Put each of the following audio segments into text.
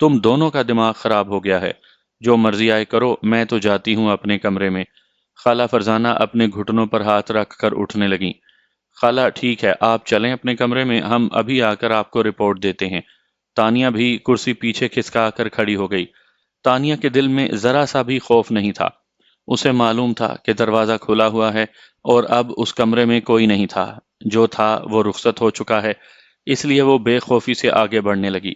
تم دونوں کا دماغ خراب ہو گیا ہے، جو مرضی آئے کرو، میں تو جاتی ہوں اپنے کمرے میں۔ خالہ فرزانہ اپنے گھٹنوں پر ہاتھ رکھ کر اٹھنے لگیں۔ خالہ ٹھیک ہے، آپ چلیں اپنے کمرے میں، ہم ابھی آ کر آپ کو رپورٹ دیتے ہیں۔ تانیہ بھی کرسی پیچھے کھسکا کر کھڑی ہو گئی۔ تانیہ کے دل میں ذرا سا بھی خوف نہیں تھا۔ اسے معلوم تھا کہ دروازہ کھلا ہوا ہے اور اب اس کمرے میں کوئی نہیں تھا۔ جو تھا وہ رخصت ہو چکا ہے، اس لیے وہ بے خوفی سے آگے بڑھنے لگی۔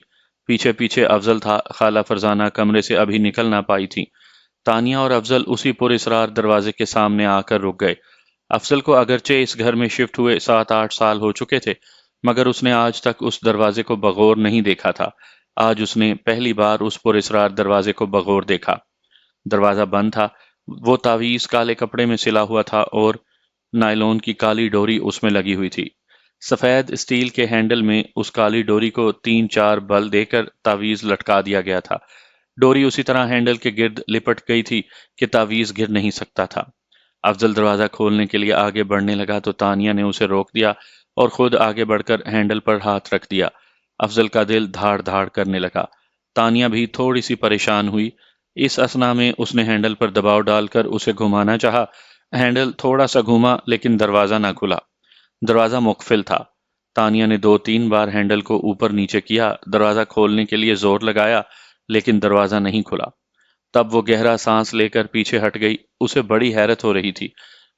پیچھے پیچھے افضل تھا۔ خالہ فرزانہ کمرے سے ابھی نکل نہ پائی تھی۔ تانیہ اور افضل اسی پر اسرار دروازے کے سامنے آ کر رک گئے۔ افضل کو اگرچہ اس گھر میں شفٹ ہوئے 7-8 سال ہو چکے تھے، مگر اس نے آج تک اس دروازے کو بغور نہیں دیکھا تھا۔ آج اس نے پہلی بار اس پر اسرار دروازے کو بغور دیکھا۔ دروازہ بند تھا۔ وہ تعویذ کالے کپڑے میں سلا ہوا تھا اور نائلون کی کالی ڈوری اس میں لگی ہوئی تھی۔ سفید اسٹیل کے ہینڈل میں اس کالی ڈوری کو 3-4 بل دے کر تعویذ لٹکا دیا گیا تھا۔ ڈوری اسی طرح ہینڈل کے گرد لپٹ گئی تھی کہ تعویذ گر نہیں سکتا تھا۔ افضل دروازہ کھولنے کے لیے آگے بڑھنے لگا تو تانیہ نے اسے روک دیا اور خود آگے بڑھ کر ہینڈل پر ہاتھ رکھ دیا۔ افضل کا دل دھاڑ دھاڑ کرنے لگا۔ تانیہ بھی تھوڑی سی پریشان ہوئی۔ اس اثنا میں اس نے ہینڈل پر دباؤ ڈال کر اسے گھمانا چاہا۔ ہینڈل تھوڑا سا گھوما لیکن دروازہ نہ کھلا۔ دروازہ مقفل تھا۔ تانیہ نے 2-3 بار ہینڈل کو اوپر نیچے کیا، دروازہ کھولنے کے لیے زور لگایا، لیکن دروازہ نہیں کھلا۔ تب وہ گہرا سانس لے کر پیچھے ہٹ گئی۔ اسے بڑی حیرت ہو رہی تھی۔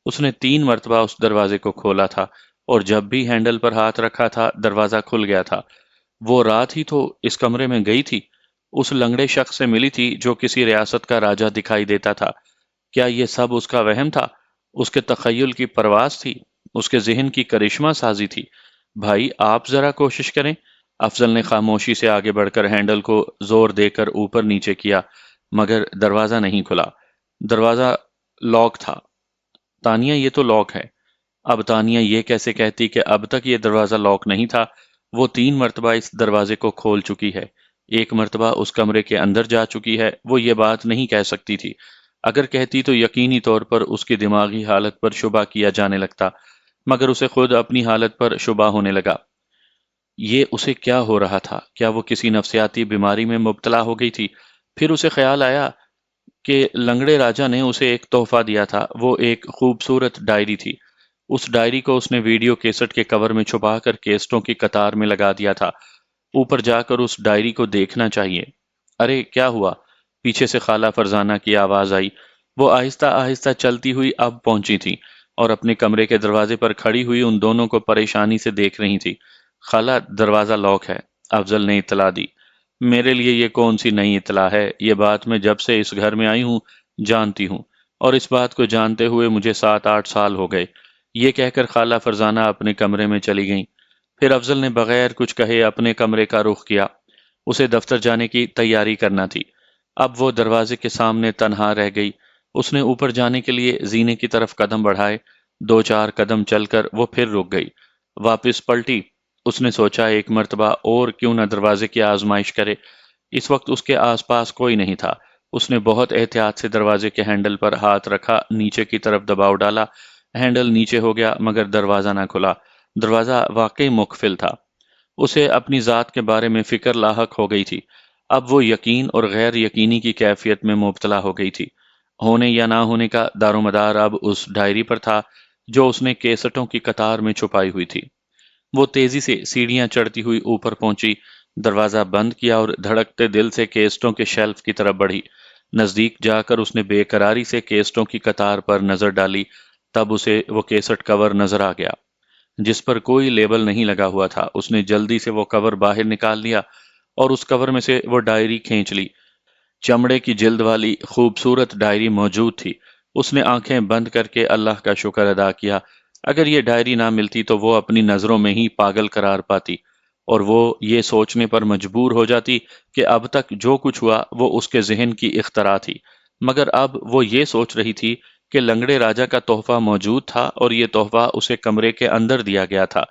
اس نے 3 مرتبہ اس دروازے کو کھولا تھا اور جب بھی ہینڈل پر ہاتھ رکھا تھا دروازہ کھل گیا تھا۔ وہ رات ہی تو اس کمرے میں گئی تھی، اس لنگڑے شخص سے ملی تھی جو کسی ریاست کا راجہ دکھائی دیتا تھا۔ کیا یہ سب اس کا وہم تھا؟ اس کے تخیل کی پرواز تھی؟ اس کے ذہن کی کرشمہ سازی تھی؟ بھائی آپ ذرا کوشش کریں۔ افضل نے خاموشی سے آگے بڑھ کر ہینڈل کو زور دے کر اوپر نیچے کیا، مگر دروازہ نہیں کھلا۔ دروازہ لاک تھا۔ تانیہ یہ تو لاک ہے۔ اب تانیہ یہ کیسے کہتی کہ اب تک یہ دروازہ لاک نہیں تھا؟ وہ 3 مرتبہ اس دروازے کو کھول چکی ہے، 1 مرتبہ اس کمرے کے اندر جا چکی ہے۔ وہ یہ بات نہیں کہہ سکتی تھی۔ اگر کہتی تو یقینی طور پر اس کی دماغی حالت پر شبہ کیا جانے لگتا، مگر اسے خود اپنی حالت پر شبہ ہونے لگا۔ یہ اسے کیا ہو رہا تھا؟ کیا وہ کسی نفسیاتی بیماری میں مبتلا ہو گئی تھی؟ پھر اسے خیال آیا کہ لنگڑے راجہ نے اسے ایک تحفہ دیا تھا۔ وہ ایک خوبصورت ڈائری تھی۔ اس ڈائری کو اس نے ویڈیو کیسٹ کے کور میں چھپا کر کیسٹوں کی قطار میں لگا دیا تھا۔ اوپر جا کر اس ڈائری کو دیکھنا چاہیے۔ ارے کیا ہوا؟ پیچھے سے خالہ فرزانہ کی آواز آئی۔ وہ آہستہ آہستہ چلتی ہوئی اب پہنچی تھی اور اپنے کمرے کے دروازے پر کھڑی ہوئی ان دونوں کو پریشانی سے دیکھ رہی تھی۔ خالہ دروازہ لاک ہے، افضل نے اطلاع دی۔ میرے لیے یہ کون سی نئی اطلاع ہے؟ یہ بات میں جب سے اس گھر میں آئی ہوں جانتی ہوں، اور اس بات کو جانتے ہوئے مجھے 7-8 سال ہو گئے۔ یہ کہہ کر خالہ فرزانہ اپنے کمرے میں چلی گئیں۔ پھر افضل نے بغیر کچھ کہے اپنے کمرے کا رخ کیا۔ اسے دفتر جانے کی تیاری کرنا تھی۔ اب وہ دروازے کے سامنے تنہا رہ گئی۔ اس نے اوپر جانے کے لیے زینے کی طرف قدم بڑھائے۔ 2-4 قدم چل کر وہ پھر رک گئی۔ واپس پلٹی۔ اس نے سوچا 1 مرتبہ اور کیوں نہ دروازے کی آزمائش کرے۔ اس وقت اس کے آس پاس کوئی نہیں تھا۔ اس نے بہت احتیاط سے دروازے کے ہینڈل پر ہاتھ رکھا، نیچے کی طرف دباؤ ڈالا۔ ہینڈل نیچے ہو گیا مگر دروازہ نہ کھلا۔ دروازہ واقعی مقفل تھا۔ اسے اپنی ذات کے بارے میں فکر لاحق ہو گئی تھی۔ اب وہ یقین اور غیر یقینی کی کیفیت میں مبتلا ہو گئی تھی۔ ہونے یا نہ ہونے کا دار و مدار اب اس ڈائری پر تھا جو اس نے کیسٹوں کی قطار میں چھپائی ہوئی تھی۔ وہ تیزی سے سیڑھیاں چڑھتی ہوئی اوپر پہنچی، دروازہ بند کیا اور دھڑکتے دل سے کیسٹوں کے شیلف کی طرف بڑھی۔ نزدیک جا کر اس نے بے قراری سے کیسٹوں کی قطار پر نظر ڈالی۔ تب اسے وہ کیسٹ کور نظر آ گیا جس پر کوئی لیبل نہیں لگا ہوا تھا۔ اس نے جلدی سے وہ کور باہر نکال لیا اور اس کور میں سے وہ ڈائری کھینچ لی۔ چمڑے کی جلد والی خوبصورت ڈائری موجود تھی۔ اس نے آنکھیں بند کر کے اللہ کا شکر ادا کیا۔ اگر یہ ڈائری نہ ملتی تو وہ اپنی نظروں میں ہی پاگل قرار پاتی اور وہ یہ سوچنے پر مجبور ہو جاتی کہ اب تک جو کچھ ہوا وہ اس کے ذہن کی اختراع تھی۔ مگر اب وہ یہ سوچ رہی تھی کہ لنگڑے راجہ کا تحفہ موجود تھا اور یہ تحفہ اسے کمرے کے اندر دیا گیا تھا۔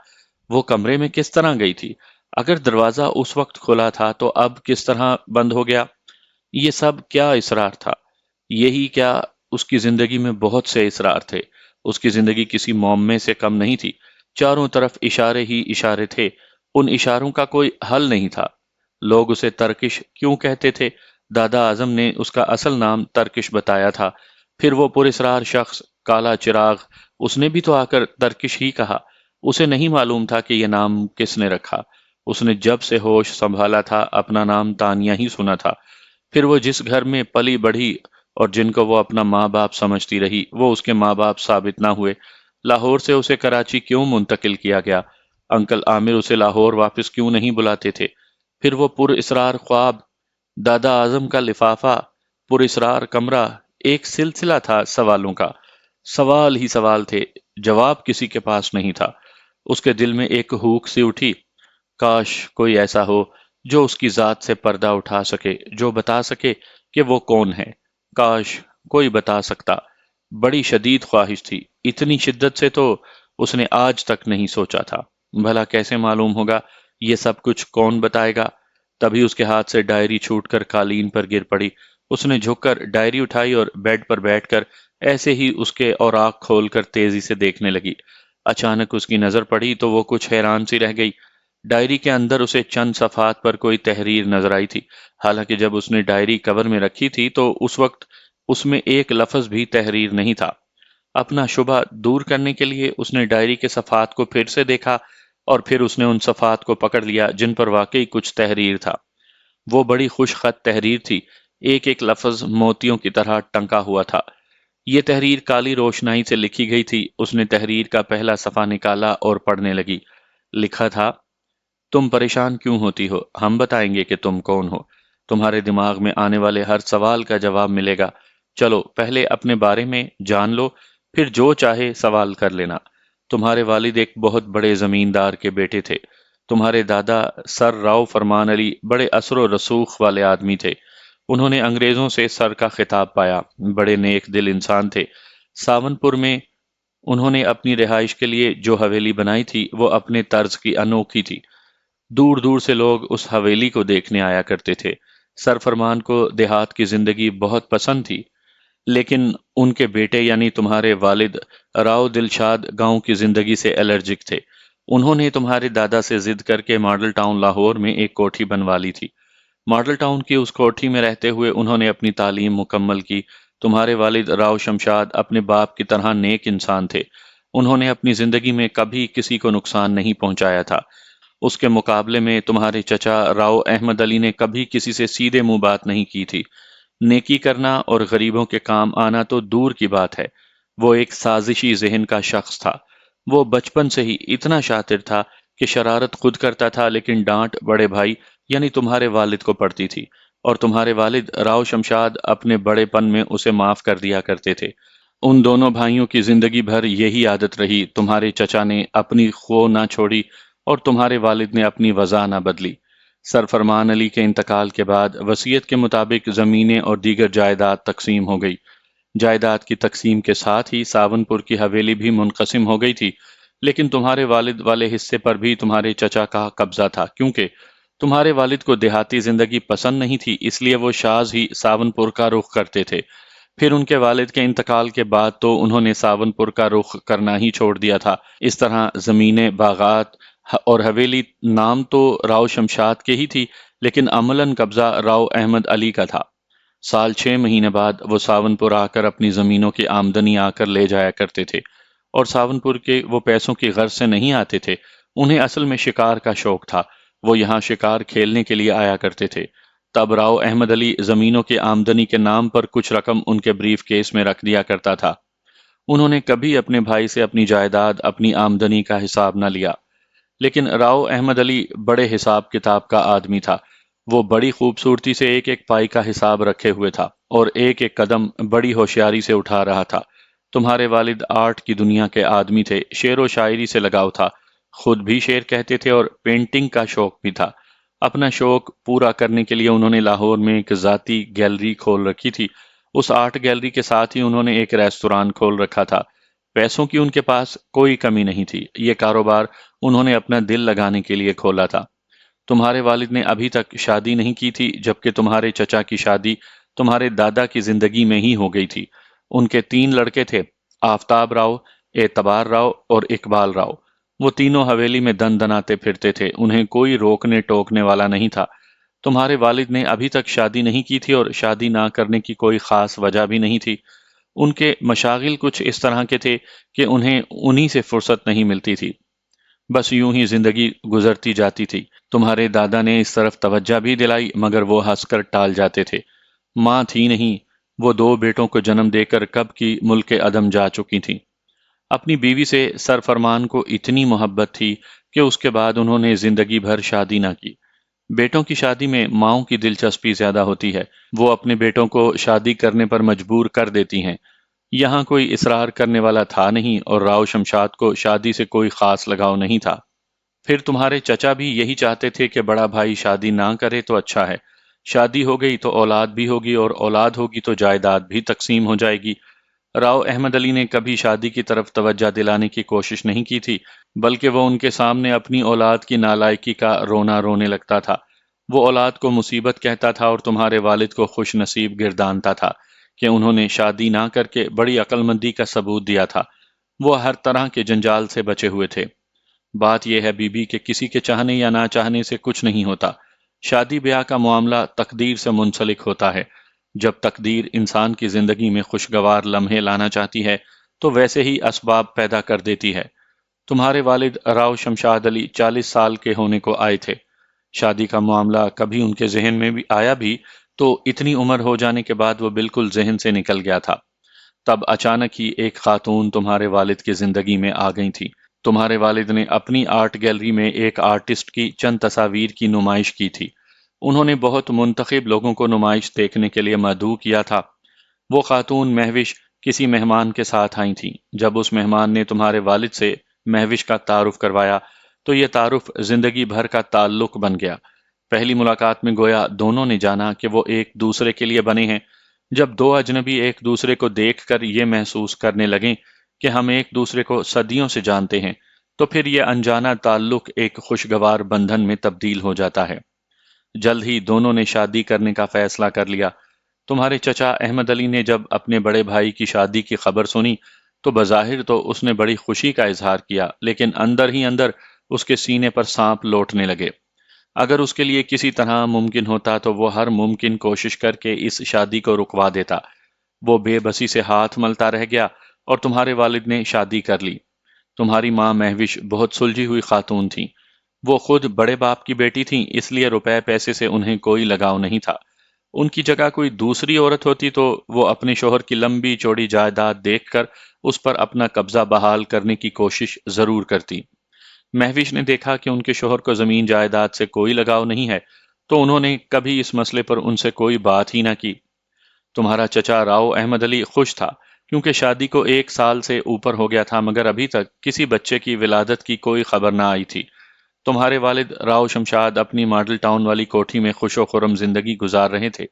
وہ کمرے میں کس طرح گئی تھی؟ اگر دروازہ اس وقت کھلا تھا تو اب کس طرح بند ہو گیا؟ یہ سب کیا اسرار تھا؟ یہی کیا اس کی زندگی میں بہت سے اسرار تھے۔ اس کی زندگی کسی معمے سے کم نہیں تھی۔ چاروں طرف اشارے ہی اشارے تھے۔ ان اشاروں کا کوئی حل نہیں تھا۔ لوگ اسے ترکش کیوں کہتے تھے؟ دادا اعظم نے اس کا اصل نام ترکش بتایا تھا۔ پھر وہ پراسرار شخص کالا چراغ، اس نے بھی تو آ کر ترکش ہی کہا۔ اسے نہیں معلوم تھا کہ یہ نام کس نے رکھا۔ اس نے جب سے ہوش سنبھالا تھا اپنا نام تانیہ ہی سنا تھا۔ پھر وہ جس گھر میں پلی بڑھی اور جن کو وہ اپنا ماں باپ سمجھتی رہی وہ اس کے ماں باپ ثابت نہ ہوئے۔ لاہور سے اسے کراچی کیوں منتقل کیا گیا؟ انکل عامر اسے لاہور واپس کیوں نہیں بلاتے تھے؟ پھر وہ پر اسرار خواب، دادا اعظم کا لفافہ، پر اسرار کمرہ، ایک سلسلہ تھا سوالوں کا۔ سوال ہی سوال تھے، جواب کسی کے پاس نہیں تھا۔ اس کے دل میں ایک ہوک سی اٹھی، کاش کوئی ایسا ہو جو اس کی ذات سے پردہ اٹھا سکے، جو بتا سکے کہ وہ کون ہے۔ کاش کوئی بتا سکتا۔ بڑی شدید خواہش تھی، اتنی شدت سے تو اس نے آج تک نہیں سوچا تھا۔ بھلا کیسے معلوم ہوگا؟ یہ سب کچھ کون بتائے گا؟ تبھی اس کے ہاتھ سے ڈائری چھوٹ کر قالین پر گر پڑی۔ اس نے جھک کر ڈائری اٹھائی اور بیڈ پر بیٹھ کر ایسے ہی اس کے اوراق کھول کر تیزی سے دیکھنے لگی۔ اچانک اس کی نظر پڑی تو وہ کچھ حیران سی رہ گئی۔ ڈائری کے اندر اسے چند صفحات پر کوئی تحریر نظر آئی تھی، حالانکہ جب اس نے ڈائری کور میں رکھی تھی تو اس وقت اس میں ایک لفظ بھی تحریر نہیں تھا۔ اپنا شبہ دور کرنے کے لیے اس نے ڈائری کے صفحات کو پھر سے دیکھا اور پھر اس نے ان صفحات کو پکڑ لیا جن پر واقعی کچھ تحریر تھا۔ وہ بڑی خوش خط تحریر تھی، ایک ایک لفظ موتیوں کی طرح ٹنکا ہوا تھا۔ یہ تحریر کالی روشنائی سے لکھی گئی تھی۔ اس نے تحریر کا پہلا صفحہ نکالا اور پڑھنے لگی۔ لکھا تھا، تم پریشان کیوں ہوتی ہو؟ ہم بتائیں گے کہ تم کون ہو۔ تمہارے دماغ میں آنے والے ہر سوال کا جواب ملے گا۔ چلو پہلے اپنے بارے میں جان لو، پھر جو چاہے سوال کر لینا۔ تمہارے والد ایک بہت بڑے زمیندار کے بیٹے تھے۔ تمہارے دادا سر راؤ فرمان علی بڑے اثر و رسوخ والے آدمی تھے۔ انہوں نے انگریزوں سے سر کا خطاب پایا، بڑے نیک دل انسان تھے۔ ساونپور میں انہوں نے اپنی رہائش کے لیے جو حویلی بنائی تھی وہ اپنے طرز کی انوکھی تھی۔ دور دور سے لوگ اس حویلی کو دیکھنے آیا کرتے تھے۔ سر فرمان کو دیہات کی زندگی بہت پسند تھی، لیکن ان کے بیٹے یعنی تمہارے والد راؤ دلشاد گاؤں کی زندگی سے الرجک تھے۔ انہوں نے تمہارے دادا سے ضد کر کے ماڈل ٹاؤن لاہور میں ایک کوٹھی بنوا لی تھی۔ ماڈل ٹاؤن کی اس کوٹھی میں رہتے ہوئے انہوں نے اپنی تعلیم مکمل کی۔ تمہارے والد راؤ شمشاد اپنے باپ کی طرح نیک انسان تھے۔ انہوں نے اپنی زندگی میں کبھی کسی کو نقصان نہیں پہنچایا تھا۔ اس کے مقابلے میں تمہارے چچا راؤ احمد علی نے کبھی کسی سے سیدھے منہ بات نہیں کی تھی۔ نیکی کرنا اور غریبوں کے کام آنا تو دور کی بات ہے۔ وہ ایک سازشی ذہن کا شخص تھا۔ وہ بچپن سے ہی اتنا شاطر تھا کہ شرارت خود کرتا تھا لیکن ڈانٹ بڑے بھائی یعنی تمہارے والد کو پڑتی تھی، اور تمہارے والد راؤ شمشاد اپنے بڑے پن میں اسے معاف کر دیا کرتے تھے۔ ان دونوں بھائیوں کی زندگی بھر یہی عادت رہی۔ تمہارے چچا نے اپنی خو نہ چھوڑی اور تمہارے والد نے اپنی وضع نہ بدلی۔ سر فرمان علی کے انتقال کے بعد وصیت کے مطابق زمینیں اور دیگر جائیداد تقسیم ہو گئی۔ جائیداد کی تقسیم کے ساتھ ہی ساونپور کی حویلی بھی منقسم ہو گئی تھی، لیکن تمہارے والد والے حصے پر بھی تمہارے چچا کا قبضہ تھا، کیونکہ تمہارے والد کو دیہاتی زندگی پسند نہیں تھی، اس لیے وہ شاذ ہی ساونپور کا رخ کرتے تھے۔ پھر ان کے والد کے انتقال کے بعد تو انہوں نے ساونپور کا رخ کرنا ہی چھوڑ دیا تھا۔ اس طرح زمینیں، باغات اور حویلی نام تو راؤ شمشاد کے ہی تھی، لیکن عملاً قبضہ راؤ احمد علی کا تھا۔ سال 6 مہینے بعد وہ ساونپور آ کر اپنی زمینوں کی آمدنی آ کر لے جایا کرتے تھے، اور ساونپور کے وہ پیسوں کی غرض سے نہیں آتے تھے، انہیں اصل میں شکار کا شوق تھا۔ وہ یہاں شکار کھیلنے کے لیے آیا کرتے تھے۔ تب راؤ احمد علی زمینوں کی آمدنی کے نام پر کچھ رقم ان کے بریف کیس میں رکھ دیا کرتا تھا۔ انہوں نے کبھی اپنے بھائی سے اپنی جائیداد، اپنی آمدنی کا حساب نہ لیا، لیکن راؤ احمد علی بڑے حساب کتاب کا آدمی تھا۔ وہ بڑی خوبصورتی سے ایک ایک پائی کا حساب رکھے ہوئے تھا اور ایک ایک قدم بڑی ہوشیاری سے اٹھا رہا تھا۔ تمہارے والد آرٹ کی دنیا کے آدمی تھے، شعر و شاعری سے لگاؤ تھا، خود بھی شعر کہتے تھے اور پینٹنگ کا شوق بھی تھا۔ اپنا شوق پورا کرنے کے لیے انہوں نے لاہور میں ایک ذاتی گیلری کھول رکھی تھی۔ اس آرٹ گیلری کے ساتھ ہی انہوں نے ایک ریستوران کھول رکھا تھا۔ پیسوں کی ان کے پاس کوئی کمی نہیں تھی۔ یہ کاروبار انہوں نے اپنا دل لگانے کے لیے کھولا تھا۔ تمہارے والد نے ابھی تک شادی نہیں کی تھی، جبکہ تمہارے چچا کی شادی تمہارے دادا کی زندگی میں ہی ہو گئی تھی۔ ان کے 3 لڑکے تھے، آفتاب راؤ، اعتبار راؤ اور اقبال راؤ۔ وہ تینوں حویلی میں دن دناتے پھرتے تھے، انہیں کوئی روکنے ٹوکنے والا نہیں تھا۔ تمہارے والد نے ابھی تک شادی نہیں کی تھی اور شادی نہ کرنے کی کوئی خاص وجہ بھی نہیں تھی۔ ان کے مشاغل کچھ اس طرح کے تھے کہ انہیں انہی سے فرصت نہیں ملتی تھی۔ بس یوں ہی زندگی گزرتی جاتی تھی۔ تمہارے دادا نے اس طرف توجہ بھی دلائی مگر وہ ہنس کر ٹال جاتے تھے۔ ماں تھی نہیں، وہ 2 بیٹوں کو جنم دے کر کب کی ملک عدم جا چکی تھیں۔ اپنی بیوی سے سرفرمان کو اتنی محبت تھی کہ اس کے بعد انہوں نے زندگی بھر شادی نہ کی۔ بیٹوں کی شادی میں ماؤں کی دلچسپی زیادہ ہوتی ہے، وہ اپنے بیٹوں کو شادی کرنے پر مجبور کر دیتی ہیں۔ یہاں کوئی اصرار کرنے والا تھا نہیں اور راؤ شمشاد کو شادی سے کوئی خاص لگاؤ نہیں تھا۔ پھر تمہارے چچا بھی یہی چاہتے تھے کہ بڑا بھائی شادی نہ کرے تو اچھا ہے، شادی ہو گئی تو اولاد بھی ہوگی اور اولاد ہوگی تو جائیداد بھی تقسیم ہو جائے گی۔ راؤ احمد علی نے کبھی شادی کی طرف توجہ دلانے کی کوشش نہیں کی تھی، بلکہ وہ ان کے سامنے اپنی اولاد کی نالائکی کا رونا رونے لگتا تھا۔ وہ اولاد کو مصیبت کہتا تھا اور تمہارے والد کو خوش نصیب گردانتا تھا کہ انہوں نے شادی نہ کر کے بڑی عقل مندی کا ثبوت دیا تھا۔ وہ ہر طرح کے جنجال سے بچے ہوئے تھے۔ بات یہ ہے بی بی کہ کسی کے چاہنے یا نہ چاہنے سے کچھ نہیں ہوتا۔ شادی بیاہ کا معاملہ تقدیر سے منسلک ہوتا ہے۔ جب تقدیر انسان کی زندگی میں خوشگوار لمحے لانا چاہتی ہے تو ویسے ہی اسباب پیدا کر دیتی ہے۔ تمہارے والد راؤ شمشاد علی 40 سال کے ہونے کو آئے تھے۔ شادی کا معاملہ کبھی ان کے ذہن میں بھی آیا بھی تو اتنی عمر ہو جانے کے بعد وہ بالکل ذہن سے نکل گیا تھا۔ تب اچانک ہی ایک خاتون تمہارے والد کی زندگی میں آ گئی تھی۔ تمہارے والد نے اپنی آرٹ گیلری میں ایک آرٹسٹ کی چند تصاویر کی نمائش کی تھی۔ انہوں نے بہت منتخب لوگوں کو نمائش دیکھنے کے لیے مدعو کیا تھا۔ وہ خاتون مہوش کسی مہمان کے ساتھ آئی تھی۔ جب اس مہمان نے تمہارے والد سے مہوش کا تعارف کروایا تو یہ تعارف زندگی بھر کا تعلق بن گیا۔ پہلی ملاقات میں گویا دونوں نے جانا کہ وہ ایک دوسرے کے لیے بنے ہیں۔ جب 2 اجنبی ایک دوسرے کو دیکھ کر یہ محسوس کرنے لگیں کہ ہم ایک دوسرے کو صدیوں سے جانتے ہیں تو پھر یہ انجانہ تعلق ایک خوشگوار بندھن میں تبدیل ہو جاتا ہے۔ جلد ہی دونوں نے شادی کرنے کا فیصلہ کر لیا۔ تمہارے چچا احمد علی نے جب اپنے بڑے بھائی کی شادی کی خبر سنی تو بظاہر تو اس نے بڑی خوشی کا اظہار کیا، لیکن اندر ہی اندر اس کے سینے پر سانپ لوٹنے لگے۔ اگر اس کے لیے کسی طرح ممکن ہوتا تو وہ ہر ممکن کوشش کر کے اس شادی کو رکوا دیتا۔ وہ بے بسی سے ہاتھ ملتا رہ گیا اور تمہارے والد نے شادی کر لی۔ تمہاری ماں مہوش بہت سلجھی ہوئی خاتون تھیں۔ وہ خود بڑے باپ کی بیٹی تھیں، اس لیے روپے پیسے سے انہیں کوئی لگاؤ نہیں تھا۔ ان کی جگہ کوئی دوسری عورت ہوتی تو وہ اپنے شوہر کی لمبی چوڑی جائیداد دیکھ کر اس پر اپنا قبضہ بحال کرنے کی کوشش ضرور کرتی۔ مہوش نے دیکھا کہ ان کے شوہر کو زمین جائیداد سے کوئی لگاؤ نہیں ہے تو انہوں نے کبھی اس مسئلے پر ان سے کوئی بات ہی نہ کی۔ تمہارا چچا راؤ احمد علی خوش تھا کیونکہ شادی کو 1 سال سے اوپر ہو گیا تھا، مگر ابھی تک کسی بچے کی ولادت کی کوئی خبر نہ آئی تھی۔ تمہارے والد راؤ شمشاد اپنی ماڈل ٹاؤن والی کوٹھی میں خوش و خرم زندگی گزار رہے تھے۔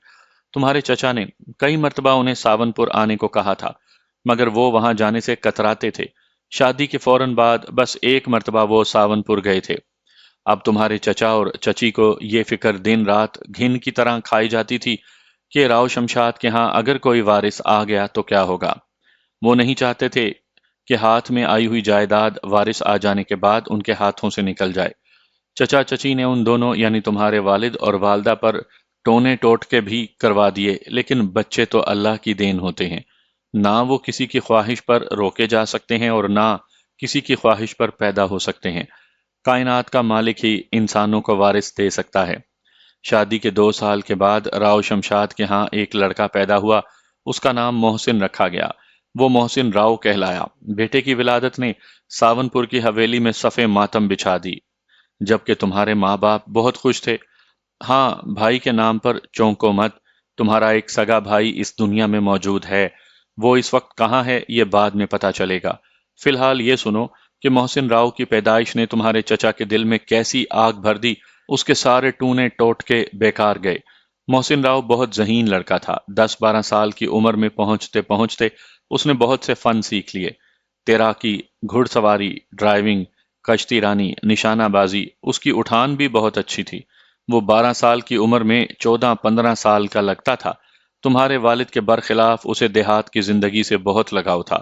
تمہارے چچا نے کئی مرتبہ انہیں ساون پور آنے کو کہا تھا، مگر وہ وہاں جانے سے کتراتے تھے۔ شادی کے فوراً بعد بس 1 مرتبہ وہ ساون پور گئے تھے۔ اب تمہارے چچا اور چچی کو یہ فکر دن رات گھن کی طرح کھائی جاتی تھی کہ راؤ شمشاد کے ہاں اگر کوئی وارث آ گیا تو کیا ہوگا۔ وہ نہیں چاہتے تھے کہ ہاتھ میں آئی ہوئی جائیداد وارث آ جانے کے بعد ان کے ہاتھوں سے نکل جائے۔ چچا چچی نے ان دونوں یعنی تمہارے والد اور والدہ پر ٹونے ٹوٹ کے بھی کروا دیے، لیکن بچے تو اللہ کی دین ہوتے ہیں، نہ وہ کسی کی خواہش پر روکے جا سکتے ہیں اور نہ کسی کی خواہش پر پیدا ہو سکتے ہیں۔ کائنات کا مالک ہی انسانوں کو وارث دے سکتا ہے۔ شادی کے 2 سال کے بعد راؤ شمشاد کے ہاں ایک لڑکا پیدا ہوا، اس کا نام محسن رکھا گیا۔ وہ محسن راؤ کہلایا۔ بیٹے کی ولادت نے ساون پور کی حویلی میں صف ماتم بچھا دی، جبکہ تمہارے ماں باپ بہت خوش تھے۔ ہاں، بھائی کے نام پر چونکو مت، تمہارا ایک سگا بھائی اس دنیا میں موجود ہے۔ وہ اس وقت کہاں ہے یہ بعد میں پتا چلے گا۔ فی الحال یہ سنو کہ محسن راؤ کی پیدائش نے تمہارے چچا کے دل میں کیسی آگ بھر دی، اس کے سارے ٹونے ٹوٹ کے بیکار گئے۔ محسن راؤ بہت ذہین لڑکا تھا۔ 10-12 سال کی عمر میں پہنچتے پہنچتے اس نے بہت سے فن سیکھ لیے۔ تیراکی، گھڑ سواری، ڈرائیونگ، کشتی رانی، نشانہ بازی، اس کی اٹھان بھی بہت اچھی تھی۔ وہ 12 سال کی عمر میں 14-15 سال کا لگتا تھا۔ تمہارے والد کے برخلاف اسے دیہات کی زندگی سے بہت لگاؤ تھا۔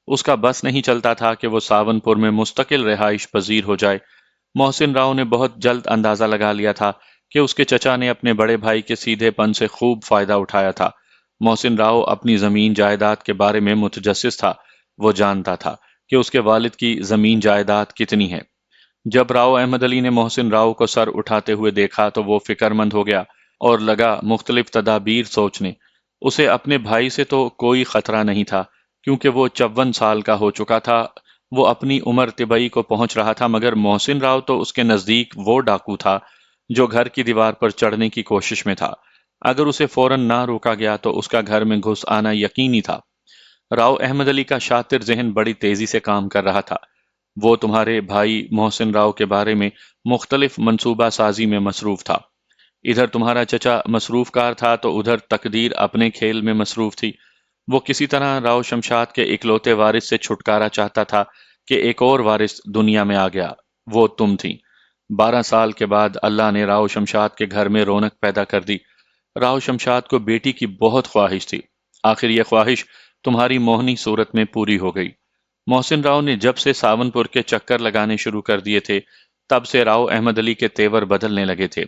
اس کا بس نہیں چلتا تھا کہ وہ ساون پور میں مستقل رہائش پذیر ہو جائے۔ محسن راؤ نے بہت جلد اندازہ لگا لیا تھا کہ اس کے چچا نے اپنے بڑے بھائی کے سیدھے پن سے خوب فائدہ اٹھایا تھا۔ محسن راؤ اپنی زمین جائیداد کے بارے میں متجسس تھا۔ وہ جانتا تھا کہ اس کے والد کی زمین جائیداد کتنی ہے۔ جب راؤ احمد علی نے محسن راؤ کو سر اٹھاتے ہوئے دیکھا تو وہ فکر مند ہو گیا اور لگا مختلف تدابیر سوچنے۔ اسے اپنے بھائی سے تو کوئی خطرہ نہیں تھا کیونکہ وہ 54 سال کا ہو چکا تھا، وہ اپنی عمر طبی کو پہنچ رہا تھا، مگر محسن راؤ تو اس کے نزدیک وہ ڈاکو تھا جو گھر کی دیوار پر چڑھنے کی کوشش میں تھا۔ اگر اسے فوراً نہ روکا گیا تو اس کا گھر میں گھس آنا یقینی تھا۔ راؤ احمد علی کا شاطر ذہن بڑی تیزی سے کام کر رہا تھا۔ وہ تمہارے بھائی محسن راؤ کے بارے میں مختلف منصوبہ سازی میں مصروف تھا۔ ادھر تمہارا چچا مصروف کار تھا تو ادھر تقدیر اپنے کھیل میں مصروف تھی۔ وہ کسی طرح راؤ شمشاد کے اکلوتے وارث سے چھٹکارا چاہتا تھا کہ ایک اور وارث دنیا میں آ گیا، وہ تم تھی۔ 12 سال کے بعد اللہ نے راؤ شمشاد کے گھر میں رونق پیدا کر دی۔ راؤ شمشاد کو بیٹی کی بہت خواہش تھی، آخر یہ خواہش تمہاری موہنی صورت میں پوری ہو گئی۔ محسن راؤ نے جب سے ساون پور کے چکر لگانے شروع کر دیے تھے تب سے راؤ احمد علی کے تیور بدلنے لگے تھے۔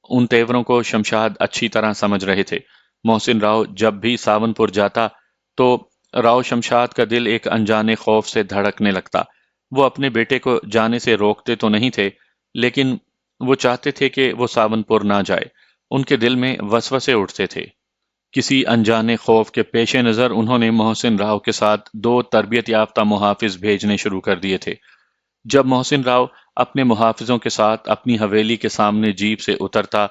ان تیوروں کو شمشاد اچھی طرح سمجھ رہے تھے۔ محسن راؤ جب بھی ساون پور جاتا تو راؤ شمشاد کا دل ایک انجانے خوف سے دھڑکنے لگتا۔ وہ اپنے بیٹے کو جانے سے روکتے تو نہیں تھے، لیکن وہ چاہتے تھے کہ وہ ساون پور نہ جائے۔ ان کے دل میں وسوسے اٹھتے تھے۔ کسی انجانے خوف کے پیش نظر انہوں نے محسن راؤ کے ساتھ 2 تربیت یافتہ محافظ بھیجنے شروع کر دیے تھے۔ جب محسن راؤ اپنے محافظوں کے ساتھ اپنی حویلی کے سامنے جیپ سے اترتا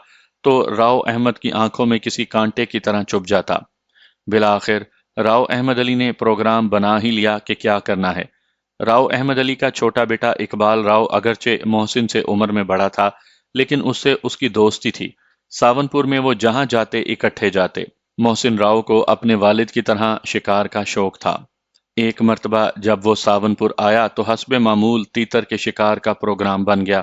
تو راؤ احمد کی آنکھوں میں کسی کانٹے کی طرح چبھ جاتا۔ بالآخر راؤ احمد علی نے پروگرام بنا ہی لیا کہ کیا کرنا ہے۔ راؤ احمد علی کا چھوٹا بیٹا اقبال راؤ اگرچہ محسن سے عمر میں بڑا تھا، لیکن اس سے اس کی دوستی تھی۔ ساون پور میں وہ جہاں جاتے اکٹھے جاتے۔ محسن راؤ کو اپنے والد کی طرح شکار کا شوق تھا۔ ایک مرتبہ جب وہ ساون پور آیا تو حسب معمول تیتر کے شکار کا پروگرام بن گیا۔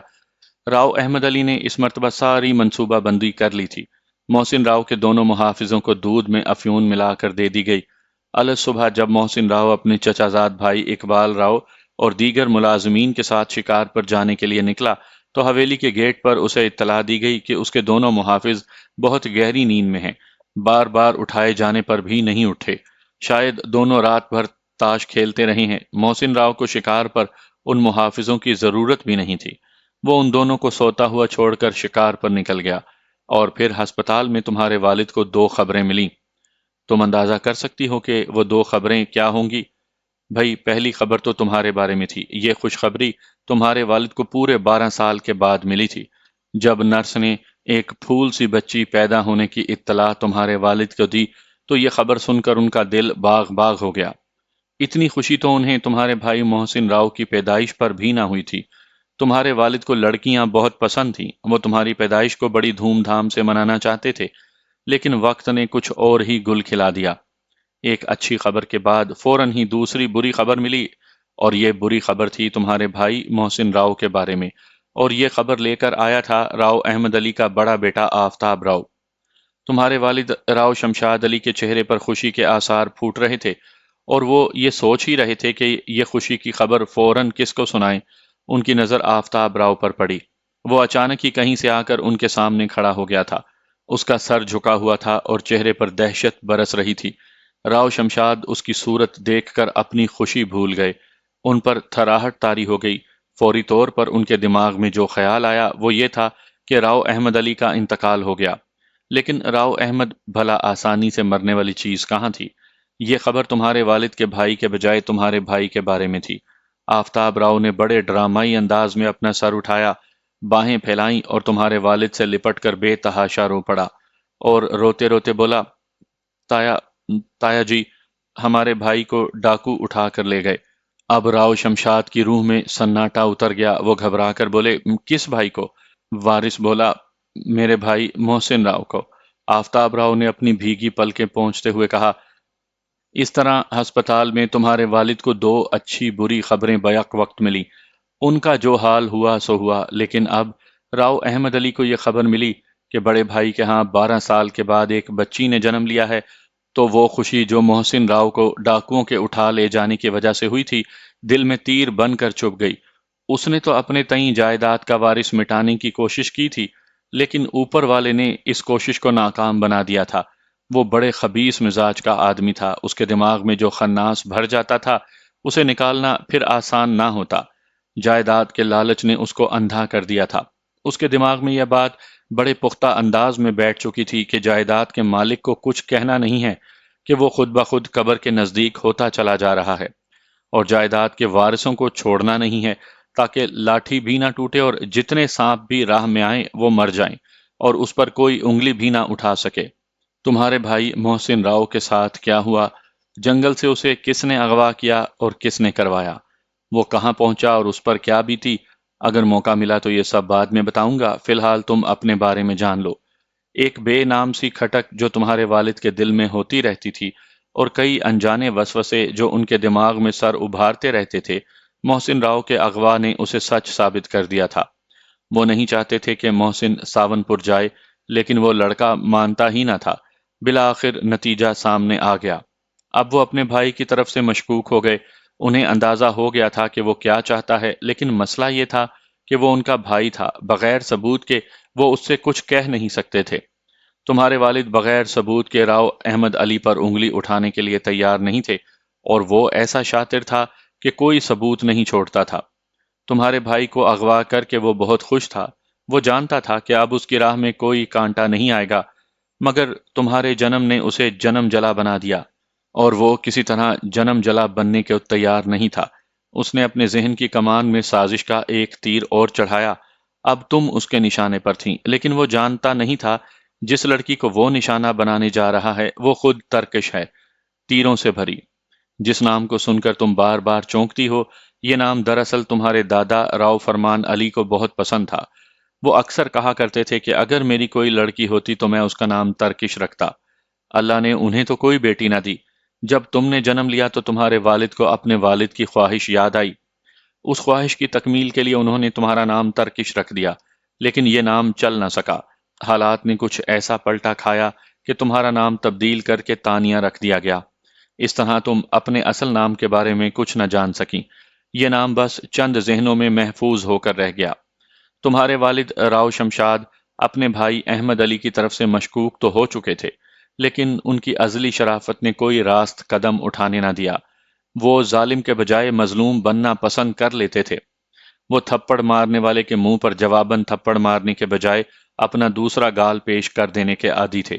راؤ احمد علی نے اس مرتبہ ساری منصوبہ بندی کر لی تھی۔ محسن راؤ کے دونوں محافظوں کو دودھ میں افیون ملا کر دے دی گئی۔ الصبح جب محسن راؤ اپنے چچا زاد بھائی اقبال راؤ اور دیگر ملازمین کے ساتھ شکار پر جانے کے لیے نکلا تو حویلی کے گیٹ پر اسے اطلاع دی گئی کہ اس کے دونوں محافظ بہت گہری نیند میں ہیں، بار بار اٹھائے جانے پر بھی نہیں اٹھے، شاید دونوں رات بھر تاش کھیلتے رہے ہیں۔ محسن راؤ کو شکار پر ان محافظوں کی ضرورت بھی نہیں تھی۔ وہ ان دونوں کو سوتا ہوا چھوڑ کر شکار پر نکل گیا، اور پھر ہسپتال میں تمہارے والد کو 2 خبریں ملیں۔ تم اندازہ کر سکتی ہو کہ وہ 2 خبریں کیا ہوں گی؟ بھئی، پہلی خبر تو تمہارے بارے میں تھی۔ یہ خوشخبری تمہارے والد کو پورے 12 سال کے بعد ملی تھی، جب نرس نے ایک پھول سی بچی پیدا ہونے کی اطلاع تمہارے والد کو دی تو یہ خبر سن کر ان کا دل باغ باغ ہو گیا۔ اتنی خوشی تو انہیں تمہارے بھائی محسن راؤ کی پیدائش پر بھی نہ ہوئی تھی۔ تمہارے والد کو لڑکیاں بہت پسند تھیں، وہ تمہاری پیدائش کو بڑی دھوم دھام سے منانا چاہتے تھے، لیکن وقت نے کچھ اور ہی گل کھلا دیا۔ ایک اچھی خبر کے بعد فوراً ہی دوسری بری خبر ملی، اور یہ بری خبر تھی تمہارے بھائی محسن راؤ کے بارے میں، اور یہ خبر لے کر آیا تھا راؤ احمد علی کا بڑا بیٹا آفتاب راؤ۔ تمہارے والد راؤ شمشاد علی کے چہرے پر خوشی کے آثار پھوٹ رہے تھے، اور وہ یہ سوچ ہی رہے تھے کہ یہ خوشی کی خبر فوراً کس کو سنائیں۔ ان کی نظر آفتاب راؤ پر پڑی۔ وہ اچانک ہی کہیں سے آ کر ان کے سامنے کھڑا ہو گیا تھا۔ اس کا سر جھکا ہوا تھا اور چہرے پر دہشت برس رہی تھی۔ راؤ شمشاد اس کی صورت دیکھ کر اپنی خوشی بھول گئے۔ ان پر تھراہٹ طاری ہو گئی۔ فوری طور پر ان کے دماغ میں جو خیال آیا وہ یہ تھا کہ راؤ احمد علی کا انتقال ہو گیا۔ لیکن راؤ احمد بھلا آسانی سے مرنے والی چیز کہاں تھی؟ یہ خبر تمہارے والد کے بھائی کے بجائے تمہارے بھائی کے بارے میں تھی۔ آفتاب راؤ نے بڑے ڈرامائی انداز میں اپنا سر اٹھایا، باہیں پھیلائیں اور تمہارے والد سے لپٹ کر بے تحاشا رو پڑا، اور روتے روتے بولا، تایا تایا جی، ہمارے بھائی کو ڈاکو اٹھا کر لے گئے۔ اب راؤ شمشاد کی روح میں سناٹا اتر گیا۔ وہ گھبرا کر بولے، کس بھائی کو؟ وارث بولا، میرے بھائی محسن راؤ کو۔ آفتاب راؤ نے اپنی بھیگی پلکیں پونچھتے ہوئے کہا، اس طرح ہسپتال میں تمہارے والد کو 2 اچھی بری خبریں بیک وقت ملی۔ ان کا جو حال ہوا سو ہوا، لیکن اب راؤ احمد علی کو یہ خبر ملی کہ بڑے بھائی کے ہاں 12 سال کے بعد ایک بچی نے جنم لیا ہے، تو وہ خوشی جو محسن راؤ کو ڈاکوؤں کے اٹھا لے جانے کی وجہ سے ہوئی تھی، دل میں تیر بن کر چبھ گئی۔ اس نے تو اپنے تئیں جائیداد کا وارث مٹانے کی کوشش کی تھی، لیکن اوپر والے نے اس کوشش کو ناکام بنا دیا تھا۔ وہ بڑے خبیث مزاج کا آدمی تھا، اس کے دماغ میں جو خناس بھر جاتا تھا اسے نکالنا پھر آسان نہ ہوتا۔ جائیداد کے لالچ نے اس کو اندھا کر دیا تھا۔ اس کے دماغ میں یہ بات بڑے پختہ انداز میں بیٹھ چکی تھی کہ جائیداد کے مالک کو کچھ کہنا نہیں ہے کہ وہ خود بخود قبر کے نزدیک ہوتا چلا جا رہا ہے، اور جائیداد کے وارثوں کو چھوڑنا نہیں ہے تاکہ لاٹھی بھی نہ ٹوٹے اور جتنے سانپ بھی راہ میں آئیں وہ مر جائیں اور اس پر کوئی انگلی بھی نہ اٹھا سکے۔ تمہارے بھائی محسن راؤ کے ساتھ کیا ہوا؟ جنگل سے اسے کس نے اغوا کیا اور کس نے کروایا؟ وہ کہاں پہنچا اور اس پر کیا بیتی؟ اگر موقع ملا تو یہ سب بعد میں بتاؤں گا، فی الحال تم اپنے بارے میں جان لو۔ ایک بے نام سی کھٹک جو تمہارے والد کے دل میں ہوتی رہتی تھی، اور کئی انجانے وسوسے جو ان کے دماغ میں سر ابھارتے رہتے تھے، محسن راؤ کے اغوا نے اسے سچ ثابت کر دیا تھا۔ وہ نہیں چاہتے تھے کہ محسن ساون پور جائے، لیکن وہ لڑکا مانتا ہی نہ تھا۔ بالآخر نتیجہ سامنے آ گیا۔ اب وہ اپنے بھائی کی طرف سے مشکوک ہو گئے۔ انہیں اندازہ ہو گیا تھا کہ وہ کیا چاہتا ہے، لیکن مسئلہ یہ تھا کہ وہ ان کا بھائی تھا، بغیر ثبوت کے وہ اس سے کچھ کہہ نہیں سکتے تھے۔ تمہارے والد بغیر ثبوت کے راؤ احمد علی پر انگلی اٹھانے کے لیے تیار نہیں تھے، اور وہ ایسا شاطر تھا کہ کوئی ثبوت نہیں چھوڑتا تھا۔ تمہارے بھائی کو اغوا کر کے وہ بہت خوش تھا۔ وہ جانتا تھا کہ اب اس کی راہ میں کوئی کانٹا نہیں آئے گا، مگر تمہارے جنم نے اسے جنم جلا بنا دیا، اور وہ کسی طرح جنم جلا بننے کے تیار نہیں تھا۔ اس نے اپنے ذہن کی کمان میں سازش کا ایک تیر اور چڑھایا۔ اب تم اس کے نشانے پر تھیں، لیکن وہ جانتا نہیں تھا جس لڑکی کو وہ نشانہ بنانے جا رہا ہے وہ خود ترکش ہے، تیروں سے بھری۔ جس نام کو سن کر تم بار بار چونکتی ہو، یہ نام دراصل تمہارے دادا راؤ فرمان علی کو بہت پسند تھا۔ وہ اکثر کہا کرتے تھے کہ اگر میری کوئی لڑکی ہوتی تو میں اس کا نام ترکش رکھتا۔ اللہ نے انہیں تو کوئی بیٹی نہ دی۔ جب تم نے جنم لیا تو تمہارے والد کو اپنے والد کی خواہش یاد آئی۔ اس خواہش کی تکمیل کے لیے انہوں نے تمہارا نام ترکش رکھ دیا، لیکن یہ نام چل نہ سکا۔ حالات نے کچھ ایسا پلٹا کھایا کہ تمہارا نام تبدیل کر کے تانیہ رکھ دیا گیا۔ اس طرح تم اپنے اصل نام کے بارے میں کچھ نہ جان سکیں۔ یہ نام بس چند ذہنوں میں محفوظ ہو کر رہ گیا۔ تمہارے والد راؤ شمشاد اپنے بھائی احمد علی کی طرف سے مشکوک تو ہو چکے تھے، لیکن ان کی ازلی شرافت نے کوئی راست قدم اٹھانے نہ دیا۔ وہ ظالم کے بجائے مظلوم بننا پسند کر لیتے تھے۔ وہ تھپڑ مارنے والے کے منہ پر جواباً تھپڑ مارنے کے بجائے اپنا دوسرا گال پیش کر دینے کے عادی تھے۔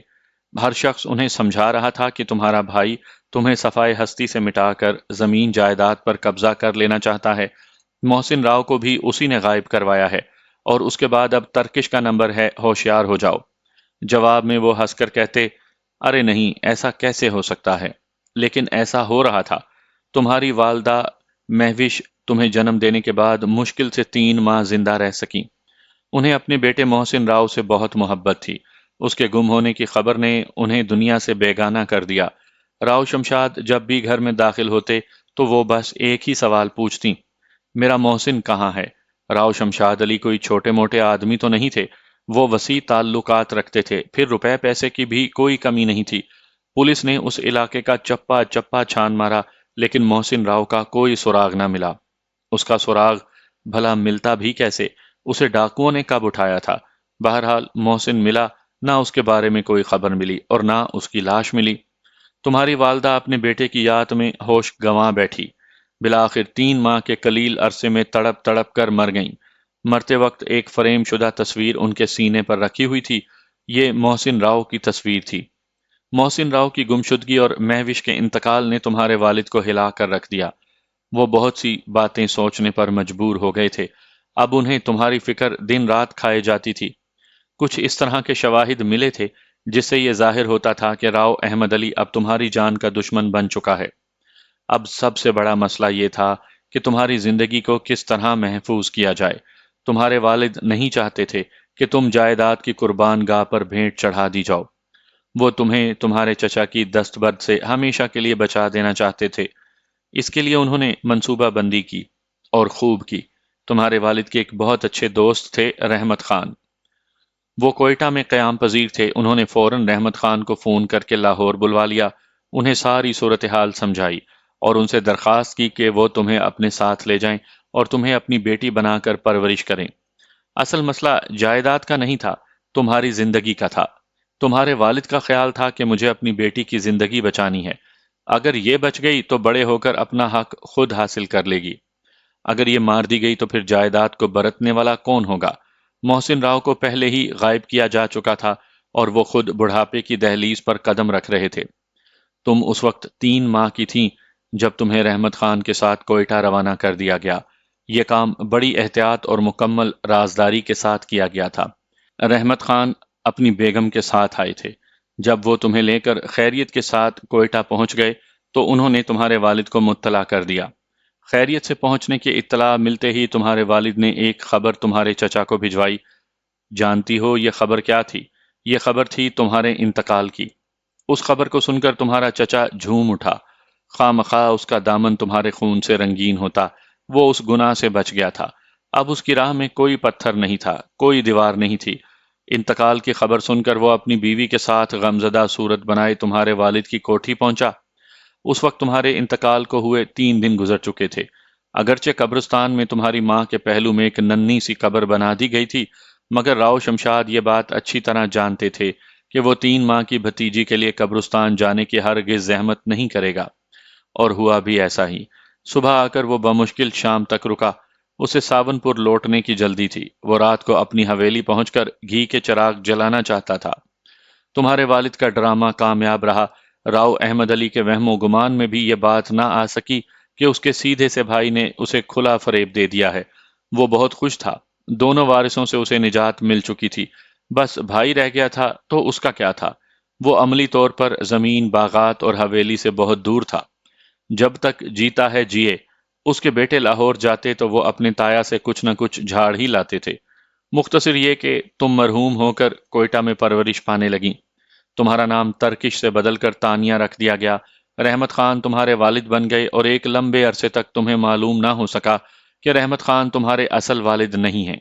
ہر شخص انہیں سمجھا رہا تھا کہ تمہارا بھائی تمہیں صفائے ہستی سے مٹا کر زمین جائیداد پر قبضہ کر لینا چاہتا ہے۔ محسن راؤ کو بھی اسی نے غائب کروایا ہے، اور اس کے بعد اب ترکش کا نمبر ہے، ہوشیار ہو جاؤ۔ جواب میں وہ ہنس کر کہتے، ارے نہیں، ایسا کیسے ہو سکتا ہے؟ لیکن ایسا ہو رہا تھا۔ تمہاری والدہ مہوش تمہیں جنم دینے کے بعد مشکل سے 3 ماہ زندہ رہ سکیں۔ انہیں اپنے بیٹے محسن راؤ سے بہت محبت تھی۔ اس کے گم ہونے کی خبر نے انہیں دنیا سے بیگانہ کر دیا۔ راؤ شمشاد جب بھی گھر میں داخل ہوتے تو وہ بس ایک ہی سوال پوچھتی، میرا محسن کہاں ہے؟ راؤ شمشاد علی کوئی چھوٹے موٹے آدمی تو نہیں تھے، وہ وسیع تعلقات رکھتے تھے، پھر روپے پیسے کی بھی کوئی کمی نہیں تھی۔ پولیس نے اس علاقے کا چپا چپا چھان مارا، لیکن محسن راؤ کا کوئی سراغ نہ ملا۔ اس کا سراغ بھلا ملتا بھی کیسے؟ اسے ڈاکوؤں نے کب اٹھایا تھا؟ بہرحال محسن ملا نہ، اس کے بارے میں کوئی خبر ملی اور نہ اس کی لاش ملی۔ تمہاری والدہ اپنے بیٹے کی یاد میں ہوش گنوا بیٹھی۔ بالآخر 3 ماہ کے قلیل عرصے میں تڑپ تڑپ کر مر گئیں۔ مرتے وقت ایک فریم شدہ تصویر ان کے سینے پر رکھی ہوئی تھی۔ یہ محسن راؤ کی تصویر تھی۔ محسن راؤ کی گمشدگی اور مہوش کے انتقال نے تمہارے والد کو ہلا کر رکھ دیا۔ وہ بہت سی باتیں سوچنے پر مجبور ہو گئے تھے۔ اب انہیں تمہاری فکر دن رات کھائے جاتی تھی۔ کچھ اس طرح کے شواہد ملے تھے جس سے یہ ظاہر ہوتا تھا کہ راؤ احمد علی اب تمہاری جان کا دشمن بن چکا ہے۔ اب سب سے بڑا مسئلہ یہ تھا کہ تمہاری زندگی کو کس طرح محفوظ کیا جائے۔ تمہارے والد نہیں چاہتے تھے کہ تم جائیداد کی قربان گاہ پر بھیٹ چڑھا دی جاؤ۔ وہ تمہیں تمہارے چچا کی دستبرد سے ہمیشہ کے لیے بچا دینا چاہتے تھے۔ اس کے لیے انہوں نے منصوبہ بندی کی، اور خوب کی۔ تمہارے والد کے ایک بہت اچھے دوست تھے، رحمت خان۔ وہ کوئٹہ میں قیام پذیر تھے۔ انہوں نے فوراً رحمت خان کو فون کر کے لاہور بلوا لیا، انہیں ساری صورتحال سمجھائی اور ان سے درخواست کی کہ وہ تمہیں اپنے ساتھ لے جائیں اور تمہیں اپنی بیٹی بنا کر پرورش کریں۔ اصل مسئلہ جائیداد کا نہیں تھا، تمہاری زندگی کا تھا۔ تمہارے والد کا خیال تھا کہ مجھے اپنی بیٹی کی زندگی بچانی ہے، اگر یہ بچ گئی تو بڑے ہو کر اپنا حق خود حاصل کر لے گی، اگر یہ مار دی گئی تو پھر جائیداد کو برتنے والا کون ہوگا؟ محسن راؤ کو پہلے ہی غائب کیا جا چکا تھا اور وہ خود بڑھاپے کی دہلیز پر قدم رکھ رہے تھے۔ تم اس وقت 3 ماہ کی تھیں جب تمہیں رحمت خان کے ساتھ کوئٹہ روانہ کر دیا گیا۔ یہ کام بڑی احتیاط اور مکمل رازداری کے ساتھ کیا گیا تھا۔ رحمت خان اپنی بیگم کے ساتھ آئے تھے۔ جب وہ تمہیں لے کر خیریت کے ساتھ کوئٹہ پہنچ گئے تو انہوں نے تمہارے والد کو مطلع کر دیا۔ خیریت سے پہنچنے کی اطلاع ملتے ہی تمہارے والد نے ایک خبر تمہارے چچا کو بھجوائی۔ جانتی ہو یہ خبر کیا تھی؟ یہ خبر تھی تمہارے انتقال کی۔ اس خبر کو سن کر تمہارا چچا جھوم اٹھا۔ خواہ مخواہ اس کا دامن تمہارے خون سے رنگین ہوتا، وہ اس گناہ سے بچ گیا تھا۔ اب اس کی راہ میں کوئی پتھر نہیں تھا، کوئی دیوار نہیں تھی۔ انتقال کی خبر سن کر وہ اپنی بیوی کے ساتھ غمزدہ صورت بنائے تمہارے والد کی کوٹھی پہنچا۔ اس وقت تمہارے انتقال کو ہوئے 3 دن گزر چکے تھے۔ اگرچہ قبرستان میں تمہاری ماں کے پہلو میں ایک ننھی سی قبر بنا دی گئی تھی، مگر راؤ شمشاد یہ بات اچھی طرح جانتے تھے کہ وہ 3 ماہ کی بھتیجی کے لیے قبرستان جانے کی ہرگز زحمت نہیں کرے گا، اور ہوا بھی ایسا ہی۔ صبح آ کر وہ بمشکل شام تک رکا۔ اسے ساون پور لوٹنے کی جلدی تھی۔ وہ رات کو اپنی حویلی پہنچ کر گھی کے چراغ جلانا چاہتا تھا۔ تمہارے والد کا ڈرامہ کامیاب رہا۔ راؤ احمد علی کے وہم و گمان میں بھی یہ بات نہ آ سکی کہ اس کے سیدھے سے بھائی نے اسے کھلا فریب دے دیا ہے۔ وہ بہت خوش تھا۔ دونوں وارثوں سے اسے نجات مل چکی تھی، بس بھائی رہ گیا تھا تو اس کا کیا تھا؟ وہ عملی طور پر زمین، باغات اور حویلی سے بہت دور تھا۔ جب تک جیتا ہے جیے۔ اس کے بیٹے لاہور جاتے تو وہ اپنے تایا سے کچھ نہ کچھ جھاڑ ہی لاتے تھے۔ مختصر یہ کہ تم مرحوم ہو کر کوئٹہ میں پرورش پانے لگیں۔ تمہارا نام ترکش سے بدل کر تانیہ رکھ دیا گیا۔ رحمت خان تمہارے والد بن گئے اور ایک لمبے عرصے تک تمہیں معلوم نہ ہو سکا کہ رحمت خان تمہارے اصل والد نہیں ہیں۔